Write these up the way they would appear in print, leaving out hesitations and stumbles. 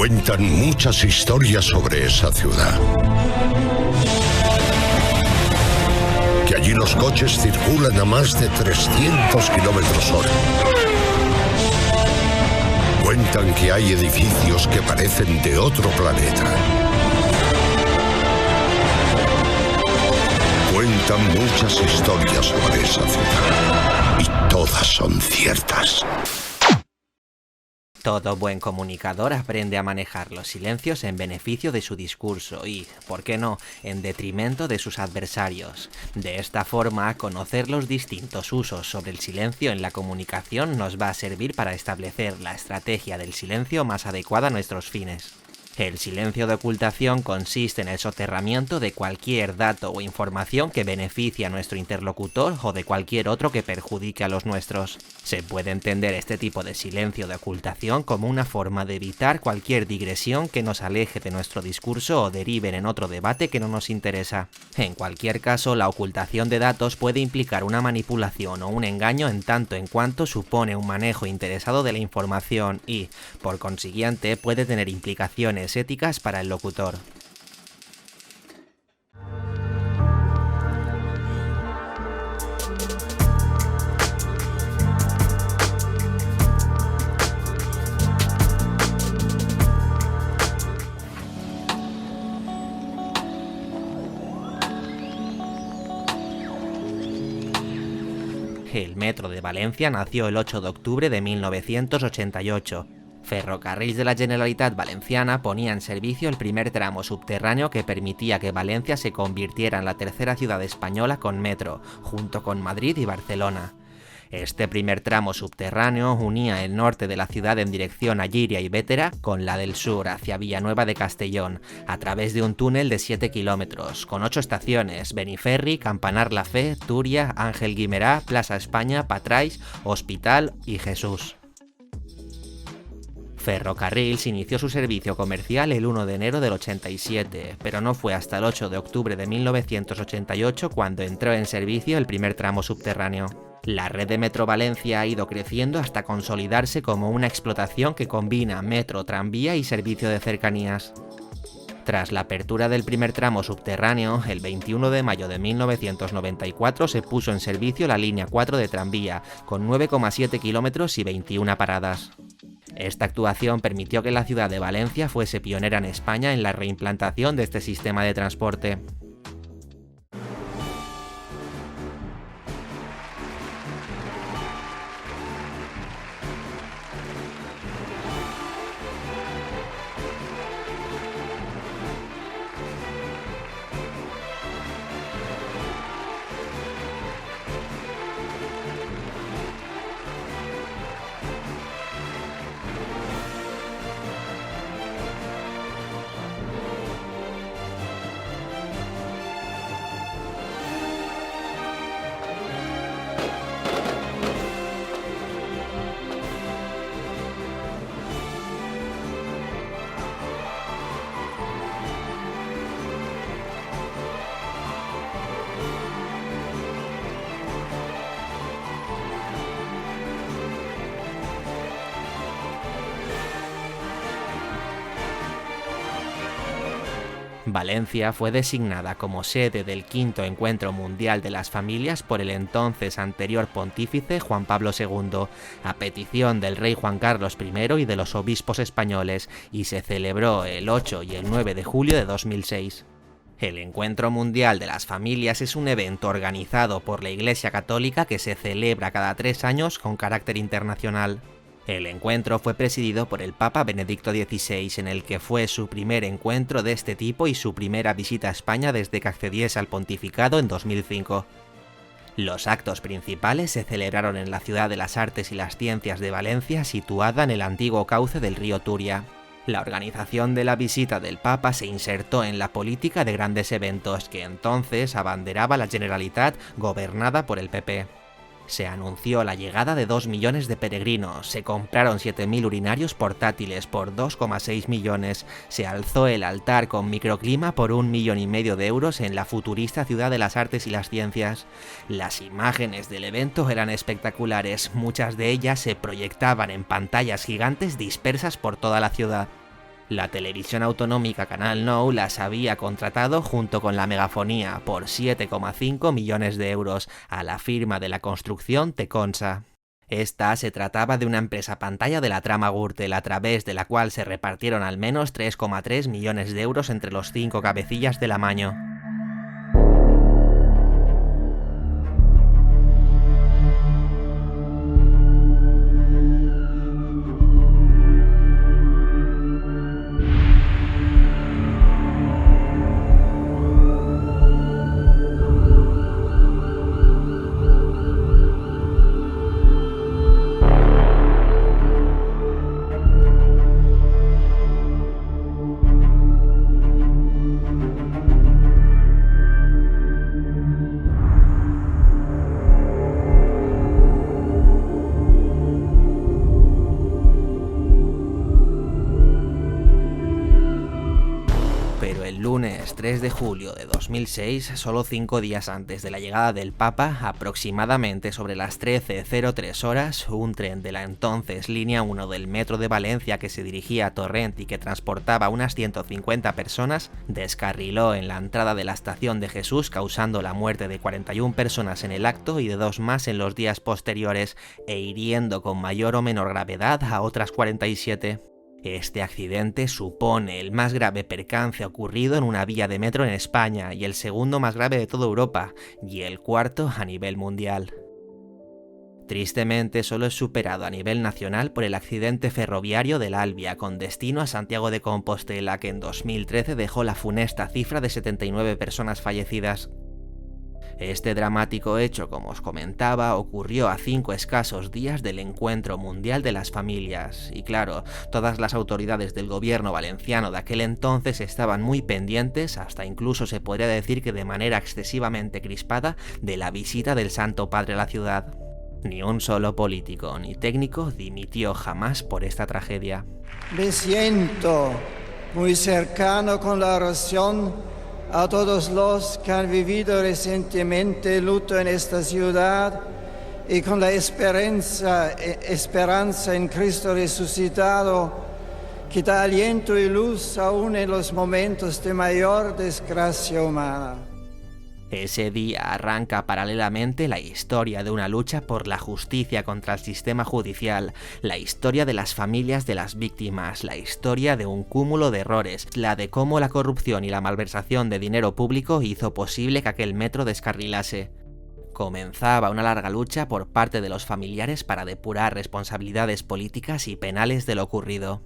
Cuentan muchas historias sobre esa ciudad. Que allí los coches circulan a más de 300 km/h. Cuentan que hay edificios que parecen de otro planeta. Cuentan muchas historias sobre esa ciudad. Y todas son ciertas. Todo buen comunicador aprende a manejar los silencios en beneficio de su discurso y, ¿por qué no?, en detrimento de sus adversarios. De esta forma, conocer los distintos usos sobre el silencio en la comunicación nos va a servir para establecer la estrategia del silencio más adecuada a nuestros fines. El silencio de ocultación consiste en el soterramiento de cualquier dato o información que beneficie a nuestro interlocutor o de cualquier otro que perjudique a los nuestros. Se puede entender este tipo de silencio de ocultación como una forma de evitar cualquier digresión que nos aleje de nuestro discurso o derive en otro debate que no nos interesa. En cualquier caso, la ocultación de datos puede implicar una manipulación o un engaño en tanto en cuanto supone un manejo interesado de la información y, por consiguiente, puede tener implicaciones éticas para el locutor. El Metro de Valencia nació el 8 de octubre de 1988. Ferrocarrils de la Generalitat Valenciana ponía en servicio el primer tramo subterráneo que permitía que Valencia se convirtiera en la tercera ciudad española con metro, junto con Madrid y Barcelona. Este primer tramo subterráneo unía el norte de la ciudad en dirección a Llíria y Bétera con la del sur hacia Villanueva de Castellón, a través de un túnel de 7 kilómetros, con 8 estaciones: Beniferri, Campanar la Fe, Túria, Ángel Guimerá, Plaza España, Patrais, Hospital y Jesús. Ferrocarrils inició su servicio comercial el 1 de enero del 87, pero no fue hasta el 8 de octubre de 1988 cuando entró en servicio el primer tramo subterráneo. La red de Metro Valencia ha ido creciendo hasta consolidarse como una explotación que combina metro, tranvía y servicio de cercanías. Tras la apertura del primer tramo subterráneo, el 21 de mayo de 1994 se puso en servicio la línea 4 de tranvía, con 9,7 kilómetros y 21 paradas. Esta actuación permitió que la ciudad de Valencia fuese pionera en España en la reimplantación de este sistema de transporte. Valencia fue designada como sede del quinto Encuentro Mundial de las Familias por el entonces anterior pontífice Juan Pablo II, a petición del rey Juan Carlos I y de los obispos españoles, y se celebró el 8 y el 9 de julio de 2006. El Encuentro Mundial de las Familias es un evento organizado por la Iglesia Católica que se celebra cada 3 años con carácter internacional. El encuentro fue presidido por el Papa Benedicto XVI, en el que fue su primer encuentro de este tipo y su primera visita a España desde que accediese al pontificado en 2005. Los actos principales se celebraron en la Ciudad de las Artes y las Ciencias de Valencia, situada en el antiguo cauce del río Túria. La organización de la visita del Papa se insertó en la política de grandes eventos que entonces abanderaba la Generalitat gobernada por el PP. Se anunció la llegada de 2 millones de peregrinos, se compraron 7.000 urinarios portátiles por 2,6 millones, se alzó el altar con microclima por 1,5 millones de euros en la futurista Ciudad de las Artes y las Ciencias. Las imágenes del evento eran espectaculares, muchas de ellas se proyectaban en pantallas gigantes dispersas por toda la ciudad. La televisión autonómica Canal Nou las había contratado junto con la megafonía por 7,5 millones de euros a la firma de la construcción Teconsa. Esta se trataba de una empresa pantalla de la trama Gürtel, a través de la cual se repartieron al menos 3,3 millones de euros entre los 5 cabecillas del amaño. Lunes 3 de julio de 2006, solo 5 días antes de la llegada del Papa, aproximadamente sobre las 13:03 horas, un tren de la entonces línea 1 del metro de Valencia que se dirigía a Torrent y que transportaba unas 150 personas, descarriló en la entrada de la estación de Jesús, causando la muerte de 41 personas en el acto y de 2 más en los días posteriores, e hiriendo con mayor o menor gravedad a otras 47. Este accidente supone el más grave percance ocurrido en una vía de metro en España y el segundo más grave de toda Europa, y el cuarto a nivel mundial. Tristemente, solo es superado a nivel nacional por el accidente ferroviario del Albia con destino a Santiago de Compostela, que en 2013 dejó la funesta cifra de 79 personas fallecidas. Este dramático hecho, como os comentaba, ocurrió a 5 escasos días del Encuentro Mundial de las Familias, y claro, todas las autoridades del gobierno valenciano de aquel entonces estaban muy pendientes, hasta incluso se podría decir que de manera excesivamente crispada, de la visita del Santo Padre a la ciudad. Ni un solo político ni técnico dimitió jamás por esta tragedia. Me siento muy cercano con la oración a todos los que han vivido recientemente luto en esta ciudad y con la esperanza en Cristo resucitado, que da aliento y luz aún en los momentos de mayor desgracia humana. Ese día arranca paralelamente la historia de una lucha por la justicia contra el sistema judicial, la historia de las familias de las víctimas, la historia de un cúmulo de errores, la de cómo la corrupción y la malversación de dinero público hizo posible que aquel metro descarrilase. Comenzaba una larga lucha por parte de los familiares para depurar responsabilidades políticas y penales de lo ocurrido.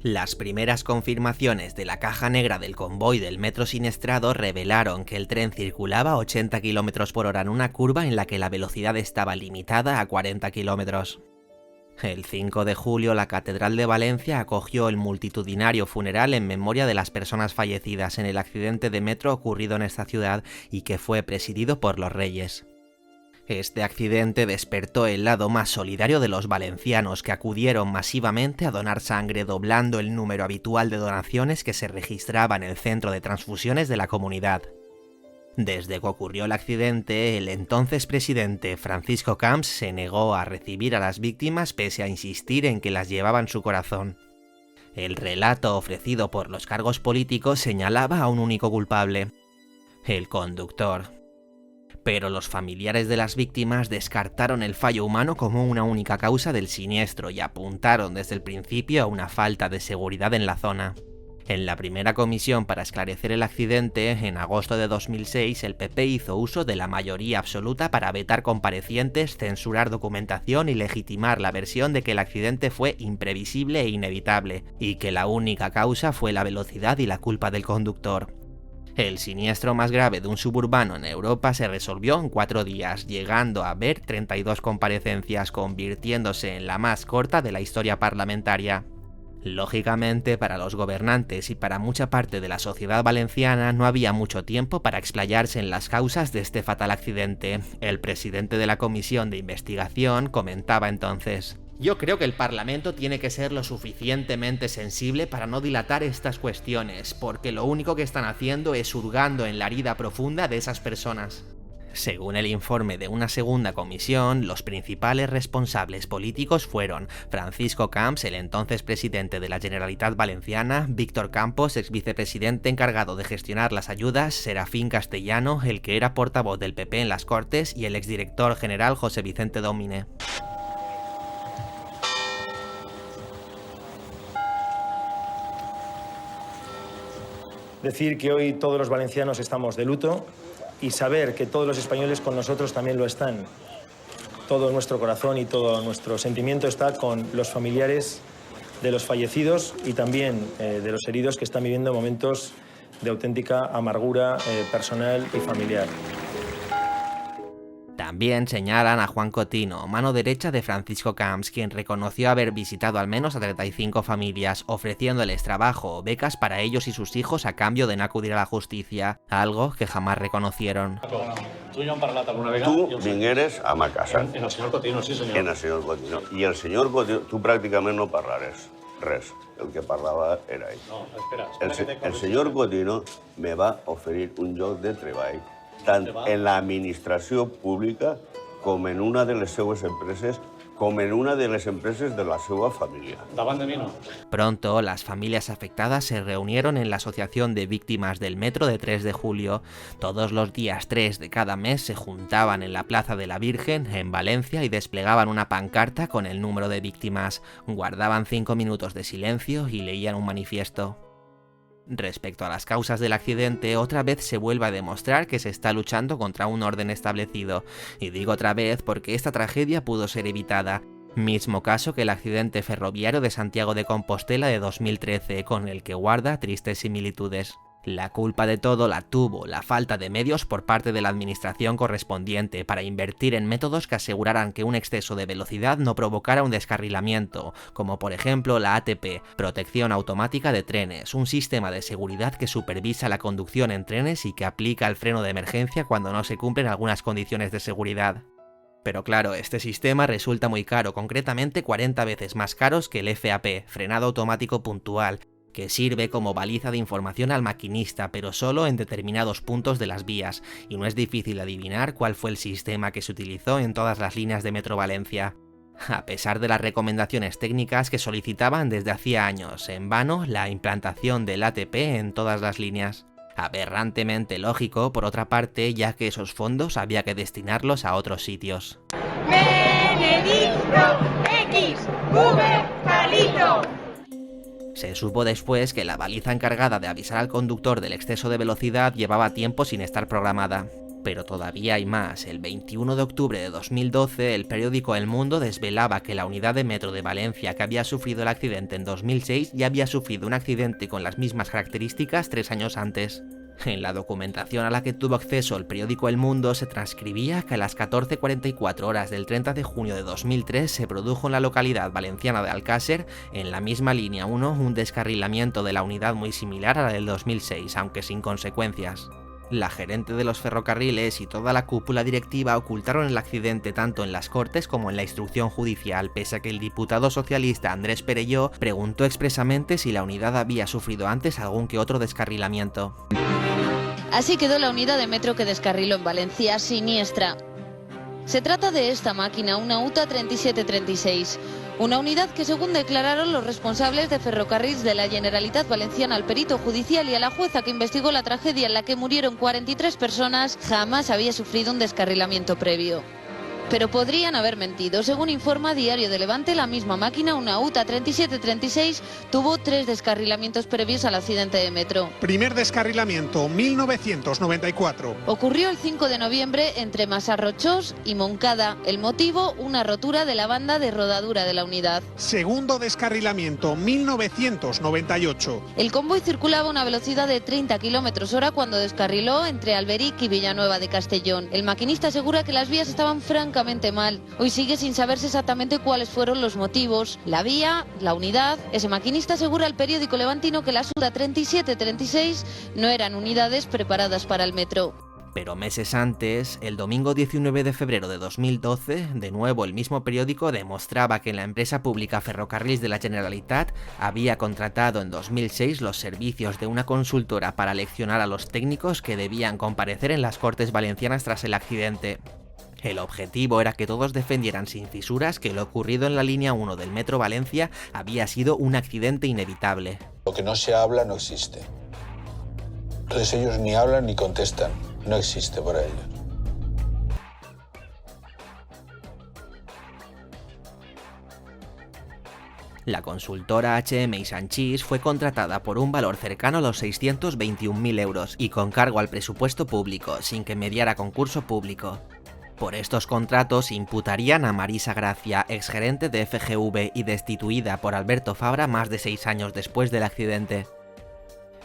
Las primeras confirmaciones de la caja negra del convoy del metro siniestrado revelaron que el tren circulaba a 80 km por hora en una curva en la que la velocidad estaba limitada a 40 km. El 5 de julio, la Catedral de Valencia acogió el multitudinario funeral en memoria de las personas fallecidas en el accidente de metro ocurrido en esta ciudad y que fue presidido por los Reyes. Este accidente despertó el lado más solidario de los valencianos, que acudieron masivamente a donar sangre, doblando el número habitual de donaciones que se registraba en el centro de transfusiones de la comunidad. Desde que ocurrió el accidente, el entonces presidente Francisco Camps se negó a recibir a las víctimas pese a insistir en que las llevaba en su corazón. El relato ofrecido por los cargos políticos señalaba a un único culpable: el conductor. Pero los familiares de las víctimas descartaron el fallo humano como una única causa del siniestro y apuntaron desde el principio a una falta de seguridad en la zona. En la primera comisión para esclarecer el accidente, en agosto de 2006, el PP hizo uso de la mayoría absoluta para vetar comparecientes, censurar documentación y legitimar la versión de que el accidente fue imprevisible e inevitable, y que la única causa fue la velocidad y la culpa del conductor. El siniestro más grave de un suburbano en Europa se resolvió en 4 días, llegando a haber 32 comparecencias, convirtiéndose en la más corta de la historia parlamentaria. Lógicamente, para los gobernantes y para mucha parte de la sociedad valenciana no había mucho tiempo para explayarse en las causas de este fatal accidente. El presidente de la comisión de investigación comentaba entonces: "Yo creo que el Parlamento tiene que ser lo suficientemente sensible para no dilatar estas cuestiones, porque lo único que están haciendo es hurgando en la herida profunda de esas personas". Según el informe de una segunda comisión, los principales responsables políticos fueron Francisco Camps, el entonces presidente de la Generalitat Valenciana, Víctor Campos, ex vicepresidente encargado de gestionar las ayudas, Serafín Castellano, el que era portavoz del PP en las Cortes, y el exdirector general José Vicente Domine. Decir que hoy todos los valencianos estamos de luto y saber que todos los españoles con nosotros también lo están. Todo nuestro corazón y todo nuestro sentimiento está con los familiares de los fallecidos y también de los heridos que están viviendo momentos de auténtica amargura personal y familiar. También señalan a Juan Cotino, mano derecha de Francisco Camps, quien reconoció haber visitado al menos a 35 familias, ofreciéndoles trabajo o becas para ellos y sus hijos a cambio de no acudir a la justicia, algo que jamás reconocieron. Tu vingueres a ma casa. En el senyor Cotino, sí senyor. En el senyor Cotino. I el senyor Cotino, tu pràcticament no parlaràs res. El que parlava era ell. No, espera. El senyor Cotino me va oferir un lloc de treball tant en l'administració pública com en una de les seues empreses, com en una de les empreses de la seva família. Davant de mi no. Pronto, las familias afectadas se reunieron en la Asociación de Víctimas del Metro de 3 de julio. Todos los días 3 de cada mes se juntaban en la Plaza de la Virgen, en Valencia, y desplegaban una pancarta con el número de víctimas. Guardaban 5 minutos de silencio y leían un manifiesto. Respecto a las causas del accidente, otra vez se vuelve a demostrar que se está luchando contra un orden establecido. Y digo otra vez porque esta tragedia pudo ser evitada. Mismo caso que el accidente ferroviario de Santiago de Compostela de 2013, con el que guarda tristes similitudes. La culpa de todo la tuvo la falta de medios por parte de la administración correspondiente para invertir en métodos que aseguraran que un exceso de velocidad no provocara un descarrilamiento, como por ejemplo la ATP, protección automática de trenes, un sistema de seguridad que supervisa la conducción en trenes y que aplica el freno de emergencia cuando no se cumplen algunas condiciones de seguridad. Pero claro, este sistema resulta muy caro, concretamente 40 veces más caros que el FAP, frenado automático puntual, que sirve como baliza de información al maquinista, pero solo en determinados puntos de las vías, y no es difícil adivinar cuál fue el sistema que se utilizó en todas las líneas de Metro Valencia. A pesar de las recomendaciones técnicas que solicitaban desde hacía años, en vano, la implantación del ATP en todas las líneas. Aberrantemente lógico, por otra parte, ya que esos fondos había que destinarlos a otros sitios. Benedicto X, V, Palito. Se supo después que la baliza encargada de avisar al conductor del exceso de velocidad llevaba tiempo sin estar programada. Pero todavía hay más. El 21 de octubre de 2012, el periódico El Mundo desvelaba que la unidad de metro de Valencia que había sufrido el accidente en 2006 ya había sufrido un accidente con las mismas características 3 años antes. En la documentación a la que tuvo acceso el periódico El Mundo se transcribía que a las 14:44 horas del 30 de junio de 2003 se produjo en la localidad valenciana de Alcácer, en la misma línea 1, un descarrilamiento de la unidad muy similar a la del 2006, aunque sin consecuencias. La gerente de los ferrocarriles y toda la cúpula directiva ocultaron el accidente tanto en las Cortes como en la instrucción judicial, pese a que el diputado socialista Andrés Perelló preguntó expresamente si la unidad había sufrido antes algún que otro descarrilamiento. Así quedó la unidad de metro que descarriló en Valencia, siniestra. Se trata de esta máquina, una UTA 3736, una unidad que, según declararon los responsables de ferrocarriles de la Generalitat Valenciana al perito judicial y a la jueza que investigó la tragedia en la que murieron 43 personas, jamás había sufrido un descarrilamiento previo. Pero podrían haber mentido. Según informa Diario de Levante, la misma máquina, una UTA 3736, tuvo 3 descarrilamientos previos al accidente de metro. Primer descarrilamiento, 1994. Ocurrió el 5 de noviembre entre Masarrochós y Moncada. El motivo, una rotura de la banda de rodadura de la unidad. Segundo descarrilamiento, 1998. El convoy circulaba a una velocidad de 30 km/h cuando descarriló entre Alberic y Villanueva de Castellón. El maquinista asegura que las vías estaban francamente mal. Hoy sigue sin saberse exactamente cuáles fueron los motivos. La vía, la unidad. Ese maquinista asegura al periódico levantino que la UTA 3736 no eran unidades preparadas para el metro. Pero meses antes, el domingo 19 de febrero de 2012, de nuevo el mismo periódico demostraba que la empresa pública Ferrocarrils de la Generalitat había contratado en 2006 los servicios de una consultora para leccionar a los técnicos que debían comparecer en las Cortes Valencianas tras el accidente. El objetivo era que todos defendieran sin fisuras que lo ocurrido en la línea 1 del Metro Valencia había sido un accidente inevitable. Lo que no se habla no existe. Entonces ellos ni hablan ni contestan. No existe para ellos. La consultora H.M. Sanchís fue contratada por un valor cercano a los 621.000 euros y con cargo al presupuesto público, sin que mediara concurso público. Por estos contratos imputarían a Marisa Gracia, exgerente de FGV y destituida por Alberto Fabra más de 6 años después del accidente.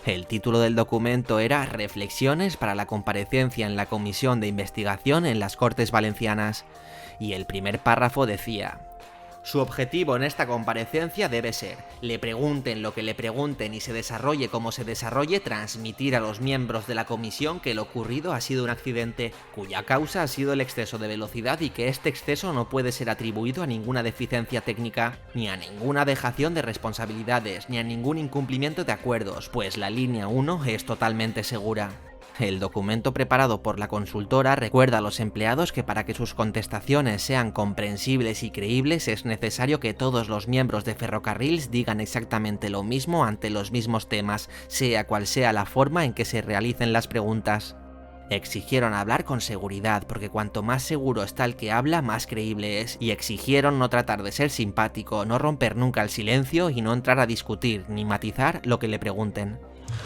El título del documento era Reflexiones para la comparecencia en la Comisión de Investigación en las Cortes Valencianas, y el primer párrafo decía: su objetivo en esta comparecencia debe ser, le pregunten lo que le pregunten y se desarrolle como se desarrolle, transmitir a los miembros de la comisión que lo ocurrido ha sido un accidente, cuya causa ha sido el exceso de velocidad y que este exceso no puede ser atribuido a ninguna deficiencia técnica, ni a ninguna dejación de responsabilidades, ni a ningún incumplimiento de acuerdos, pues la línea 1 es totalmente segura. El documento preparado por la consultora recuerda a los empleados que para que sus contestaciones sean comprensibles y creíbles es necesario que todos los miembros de Ferrocarrils digan exactamente lo mismo ante los mismos temas, sea cual sea la forma en que se realicen las preguntas. Exigieron hablar con seguridad, porque cuanto más seguro está el que habla, más creíble es, y exigieron no tratar de ser simpático, no romper nunca el silencio y no entrar a discutir ni matizar lo que le pregunten.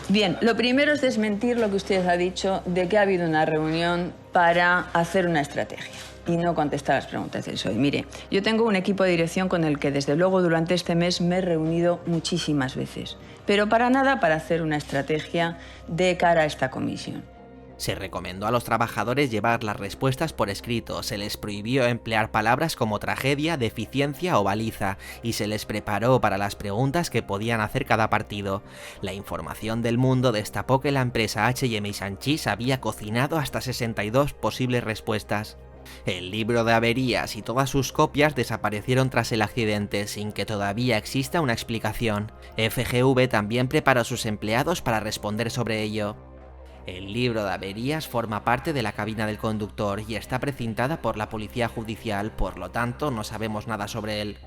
Bien, lo primero es desmentir lo que usted ha dicho de que ha habido una reunión para hacer una estrategia y no contestar las preguntas del PSOE. Mire, yo tengo un equipo de dirección con el que desde luego durante este mes me he reunido muchísimas veces, pero para nada para hacer una estrategia de cara a esta comisión. Se recomendó a los trabajadores llevar las respuestas por escrito, se les prohibió emplear palabras como tragedia, deficiencia o baliza, y se les preparó para las preguntas que podían hacer cada partido. La información del Mundo destapó que la empresa H.M. Sanchís había cocinado hasta 62 posibles respuestas. El libro de averías y todas sus copias desaparecieron tras el accidente, sin que todavía exista una explicación. FGV también preparó a sus empleados para responder sobre ello. El libro de averías forma parte de la cabina del conductor y está precintada por la policía judicial, por lo tanto no sabemos nada sobre él.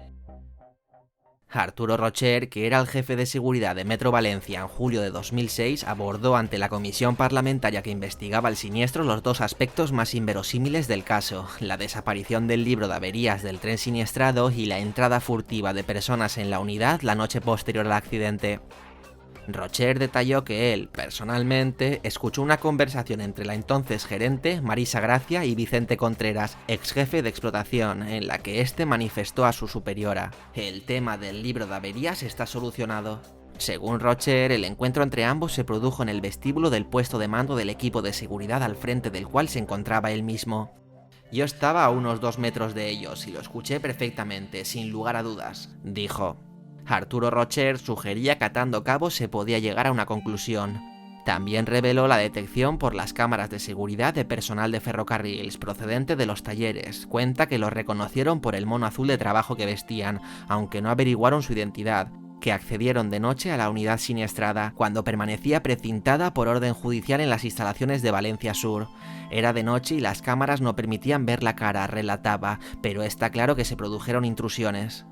Arturo Rocher, que era el jefe de seguridad de Metro Valencia en julio de 2006, abordó ante la comisión parlamentaria que investigaba el siniestro los dos aspectos más inverosímiles del caso: la desaparición del libro de averías del tren siniestrado y la entrada furtiva de personas en la unidad la noche posterior al accidente. Rocher detalló que él, personalmente, escuchó una conversación entre la entonces gerente, Marisa Gracia, y Vicente Contreras, ex jefe de explotación, en la que este manifestó a su superiora: el tema del libro de averías está solucionado. Según Rocher, el encuentro entre ambos se produjo en el vestíbulo del puesto de mando del equipo de seguridad al frente del cual se encontraba él mismo. Yo estaba a unos 2 metros de ellos y lo escuché perfectamente, sin lugar a dudas, dijo. Arturo Rocher sugería que atando cabos se podía llegar a una conclusión. También reveló la detección por las cámaras de seguridad de personal de Ferrocarrils procedente de los talleres. Cuenta que los reconocieron por el mono azul de trabajo que vestían, aunque no averiguaron su identidad, que accedieron de noche a la unidad siniestrada, cuando permanecía precintada por orden judicial en las instalaciones de Valencia Sur. Era de noche y las cámaras no permitían ver la cara, relataba, pero está claro que se produjeron intrusiones.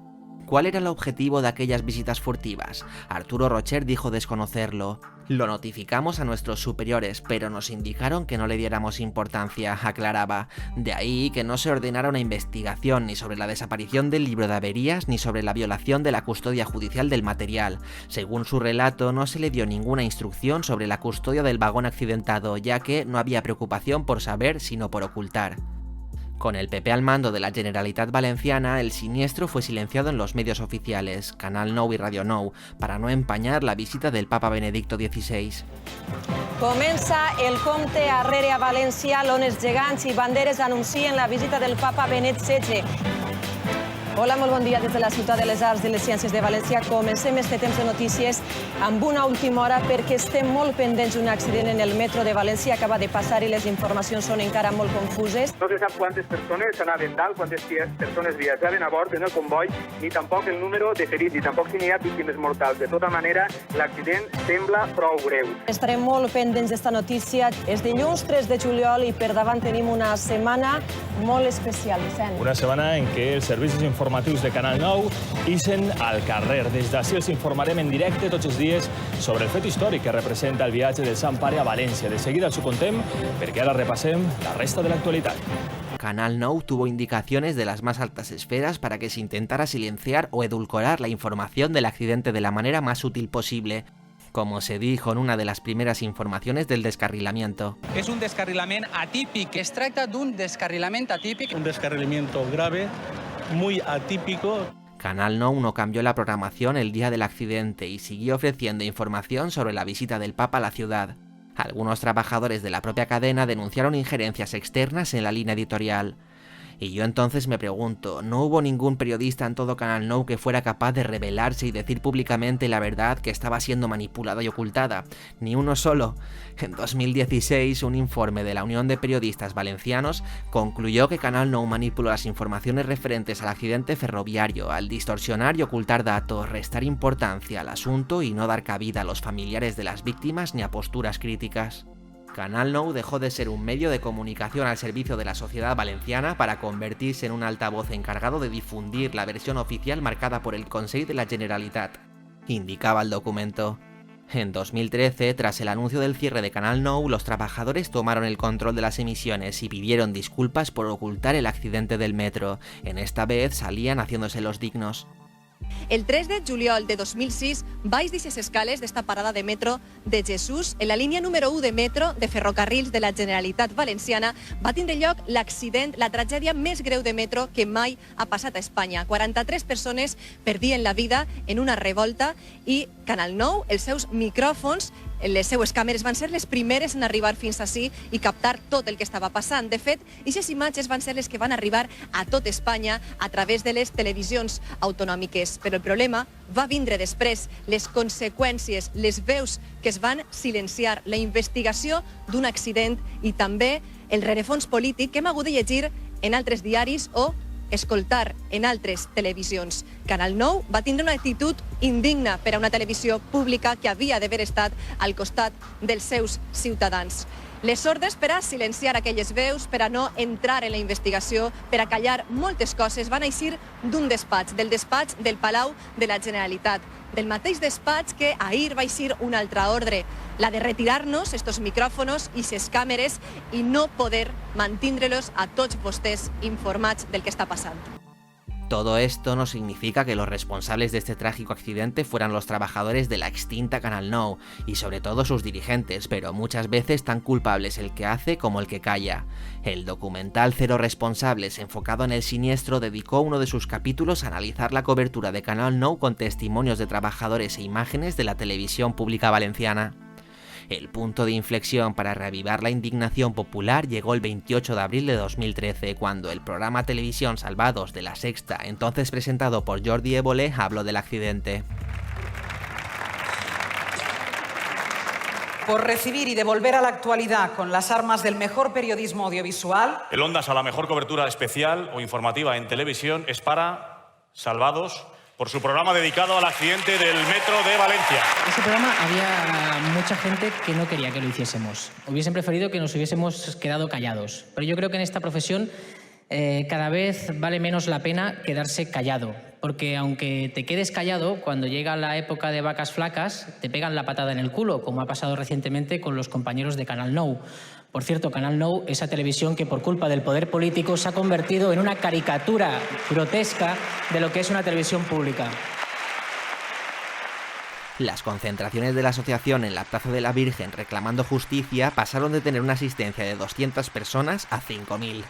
¿Cuál era el objetivo de aquellas visitas furtivas? Arturo Rocher dijo desconocerlo. Lo notificamos a nuestros superiores, pero nos indicaron que no le diéramos importancia, aclaraba. De ahí que no se ordenara una investigación ni sobre la desaparición del libro de averías ni sobre la violación de la custodia judicial del material. Según su relato, no se le dio ninguna instrucción sobre la custodia del vagón accidentado, ya que no había preocupación por saber, sino por ocultar. Con el PP al mando de la Generalitat Valenciana, el siniestro fue silenciado en los medios oficiales, Canal 9 y Radio 9, para no empañar la visita del Papa Benedicto XVI. Comença el compte arrere a València, on els gegants i banderes anuncien la visita del Papa Benet XVI. Hola, molt bon dia des de la ciutat de les Arts i les Ciències de València. Comencem este temps de notícies amb una última hora perquè estem molt pendents d'un accident en el metro de València. Acaba de passar i les informacions són encara molt confuses. No se sap quantes persones anaven dalt, quantes persones viatjaven a bord en el comboi, ni tampoc el número de ferits, ni tampoc si n'hi ha víctimes mortals. De tota manera, l'accident sembla prou greu. Estarem molt pendents d'esta notícia. És dilluns 3 de juliol i per davant tenim una setmana molt especial, Vicent. Una setmana en què els servicis informatius de Canal 9 ixen al carrer. Des d'ací els informarem en directe tots els dies sobre el fet històric que representa el viatge del Sant Pare a València. De seguida els ho contem perquè ara repassem la resta de l'actualitat. Canal 9 tuvo indicaciones de las más altas esferas para que se intentara silenciar o edulcorar la información del accidente de la manera más sutil posible, como se dijo en una de las primeras informaciones del descarrilamiento. És un descarrilament atípic. Es tracta d'un descarrilament atípic. Un descarrilamiento grave, muy atípico. Canal 9 no cambió la programación el día del accidente y siguió ofreciendo información sobre la visita del Papa a la ciudad. Algunos trabajadores de la propia cadena denunciaron injerencias externas en la línea editorial. Y yo entonces me pregunto, ¿no hubo ningún periodista en todo Canal 9 que fuera capaz de rebelarse y decir públicamente la verdad que estaba siendo manipulada y ocultada? Ni uno solo. En 2016, un informe de la Unión de Periodistas Valencianos concluyó que Canal 9 manipuló las informaciones referentes al accidente ferroviario, al distorsionar y ocultar datos, restar importancia al asunto y no dar cabida a los familiares de las víctimas ni a posturas críticas. Canal 9 dejó de ser un medio de comunicación al servicio de la sociedad valenciana para convertirse en un altavoz encargado de difundir la versión oficial marcada por el Consell de la Generalitat, indicaba el documento. En 2013, tras el anuncio del cierre de Canal 9, los trabajadores tomaron el control de las emisiones y pidieron disculpas por ocultar el accidente del metro. En esta vez salían haciéndose los dignos. El 3 de juliol de 2006, baix d'aquestes escales d'esta parada de metro de Jesús, en la línia número 1 de metro de ferrocarrils de la Generalitat Valenciana, va tindre lloc l'accident, la tragèdia més greu de metro que mai ha passat a Espanya. 43 persones perdien la vida en una revolta i Canal 9, els seus micròfons, les seues càmeres van ser les primeres en arribar fins ací i captar tot el que estava passant. De fet, aquestes imatges van ser les que van arribar a tot Espanya a través de les televisions autonòmiques. Però el problema va vindre després, les conseqüències, les veus que es van silenciar, la investigació d'un accident i també el rerefons polític que hem hagut de llegir en altres diaris o escoltar en altres televisions. Canal 9 va tindre una actitud indigna per a una televisió pública que havia d'haver estat al costat dels seus ciutadans. Les ordres per a silenciar aquelles veus, per a no entrar en la investigació, per a callar moltes coses, van eixir d'un despatx, del despatx del Palau de la Generalitat, del mateix despatx que ahir va eixir una altra ordre, la de retirar-nos estos micròfonos i ses càmeres i no poder mantindre-los a tots vostès informats del que està passant. Todo esto no significa que los responsables de este trágico accidente fueran los trabajadores de la extinta Canal 9, y sobre todo sus dirigentes, pero muchas veces tan culpables el que hace como el que calla. El documental Cero Responsables, enfocado en el siniestro, dedicó uno de sus capítulos a analizar la cobertura de Canal 9 con testimonios de trabajadores e imágenes de la televisión pública valenciana. El punto de inflexión para reavivar la indignación popular llegó el 28 de abril de 2013, cuando el programa Televisión Salvados de La Sexta, entonces presentado por Jordi Évole, habló del accidente. Por recibir y devolver a la actualidad con las armas del mejor periodismo audiovisual. El Ondas a la mejor cobertura especial o informativa en televisión es para Salvados, por su programa dedicado al accidente del metro de Valencia. En ese programa había mucha gente que no quería que lo hiciésemos. Hubiesen preferido que nos hubiésemos quedado callados. Pero yo creo que en esta profesión cada vez vale menos la pena quedarse callado. Porque aunque te quedes callado, cuando llega la época de vacas flacas, te pegan la patada en el culo, como ha pasado recientemente con los compañeros de Canal 9. Por cierto, Canal 9, esa televisión que por culpa del poder político se ha convertido en una caricatura grotesca de lo que es una televisión pública. Las concentraciones de la asociación en la Plaza de la Virgen reclamando justicia pasaron de tener una asistencia de 200 personas a 5.000.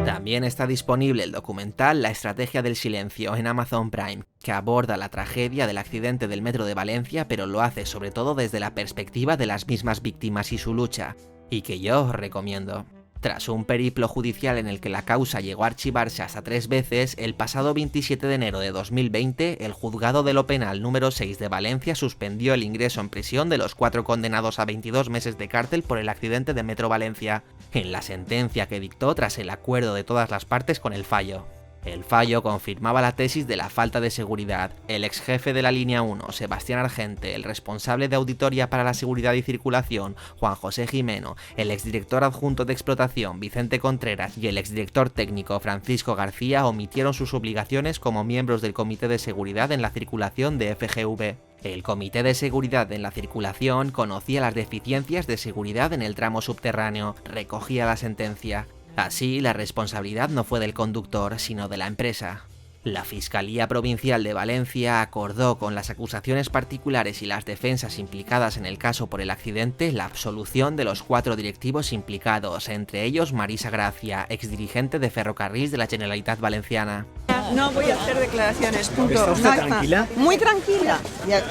También está disponible el documental La Estrategia del Silencio en Amazon Prime, que aborda la tragedia del accidente del metro de Valencia, pero lo hace sobre todo desde la perspectiva de las mismas víctimas y su lucha, y que yo os recomiendo. Tras un periplo judicial en el que la causa llegó a archivarse hasta 3 veces, el pasado 27 de enero de 2020, el Juzgado de lo Penal número 6 de Valencia suspendió el ingreso en prisión de los 4 condenados a 22 meses de cárcel por el accidente de Metro Valencia, en la sentencia que dictó tras el acuerdo de todas las partes con el fallo. El fallo confirmaba la tesis de la falta de seguridad. El ex jefe de la línea 1, Sebastián Argente, el responsable de auditoría para la seguridad y circulación, Juan José Jimeno, el exdirector adjunto de explotación, Vicente Contreras, y el exdirector técnico, Francisco García, omitieron sus obligaciones como miembros del Comité de Seguridad en la Circulación de FGV. El Comité de Seguridad en la Circulación conocía las deficiencias de seguridad en el tramo subterráneo, recogía la sentencia. Así, la responsabilidad no fue del conductor, sino de la empresa. La Fiscalía Provincial de Valencia acordó con las acusaciones particulares y las defensas implicadas en el caso por el accidente la absolución de los 4 directivos implicados, entre ellos Marisa Gracia, exdirigente de Ferrocarrils de la Generalitat Valenciana. No voy a hacer declaraciones, punto. ¿Está usted tranquila? Muy tranquila.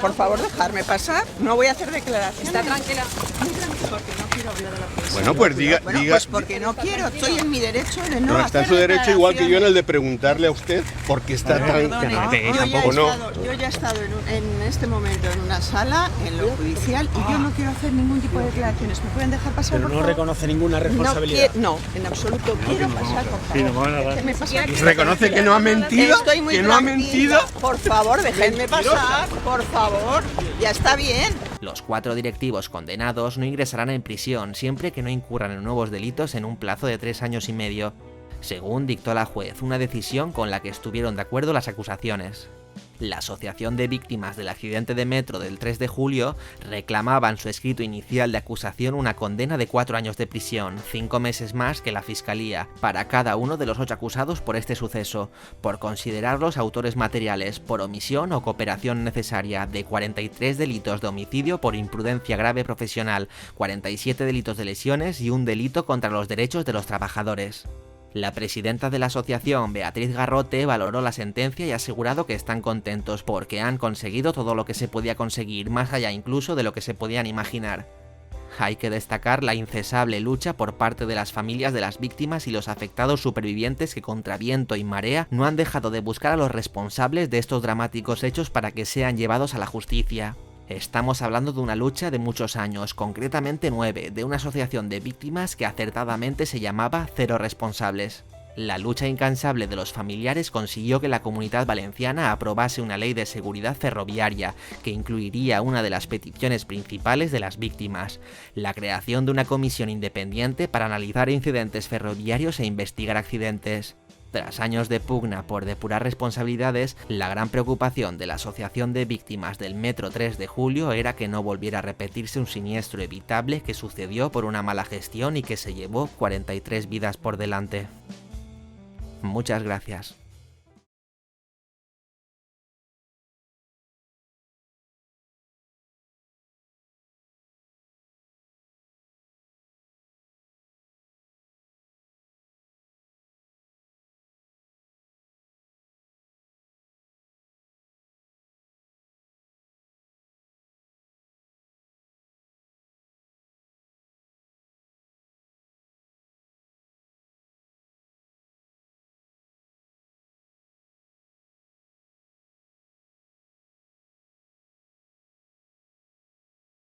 Por favor, dejarme pasar. No voy a hacer declaraciones. ¿Está tranquila? Muy tranquila, porque no quiero hablar de la presión. Bueno, pues diga... Pues porque no quiero. Estoy en mi derecho de no No, hacer está en su derecho igual que yo en el declaraciones. de preguntarle a usted por qué está tan... Yo ya he estado en este momento en una sala, en lo judicial, y yo no quiero hacer ningún tipo de declaraciones. ¿Me pueden dejar pasar, Pero por no favor? reconoce ninguna responsabilidad. No, en absoluto. Quiero pasar, por favor. Déjenme pasar. ¿Reconoce que no ha mentido? Estoy muy ¿Que no ha tranquila. mentido? Por favor, déjenme pasar. Por favor. Ya está bien. Los 4 directivos condenados no ingresarán en prisión siempre que no incurran en nuevos delitos en un plazo de 3 años y medio, según dictó la juez, una decisión con la que estuvieron de acuerdo las acusaciones. La Asociación de Víctimas del Accidente de Metro del 3 de julio reclamaba en su escrito inicial de acusación una condena de 4 años de prisión, 5 meses más que la Fiscalía, para cada uno de los 8 acusados por este suceso, por considerarlos autores materiales, por omisión o cooperación necesaria, de 43 delitos de homicidio por imprudencia grave profesional, 47 delitos de lesiones y un delito contra los derechos de los trabajadores. La presidenta de la asociación, Beatriz Garrote, valoró la sentencia y ha asegurado que están contentos porque han conseguido todo lo que se podía conseguir, más allá incluso de lo que se podían imaginar. Hay que destacar la incesable lucha por parte de las familias de las víctimas y los afectados supervivientes que contra viento y marea no han dejado de buscar a los responsables de estos dramáticos hechos para que sean llevados a la justicia. Estamos hablando de una lucha de muchos años, concretamente 9, de una asociación de víctimas que acertadamente se llamaba Cero Responsables. La lucha incansable de los familiares consiguió que la Comunidad Valenciana aprobase una ley de seguridad ferroviaria que incluiría una de las peticiones principales de las víctimas, la creación de una comisión independiente para analizar incidentes ferroviarios e investigar accidentes. Tras años de pugna por depurar responsabilidades, la gran preocupación de la Asociación de Víctimas del Metro 3 de julio era que no volviera a repetirse un siniestro evitable que sucedió por una mala gestión y que se llevó 43 vidas por delante. Muchas gracias.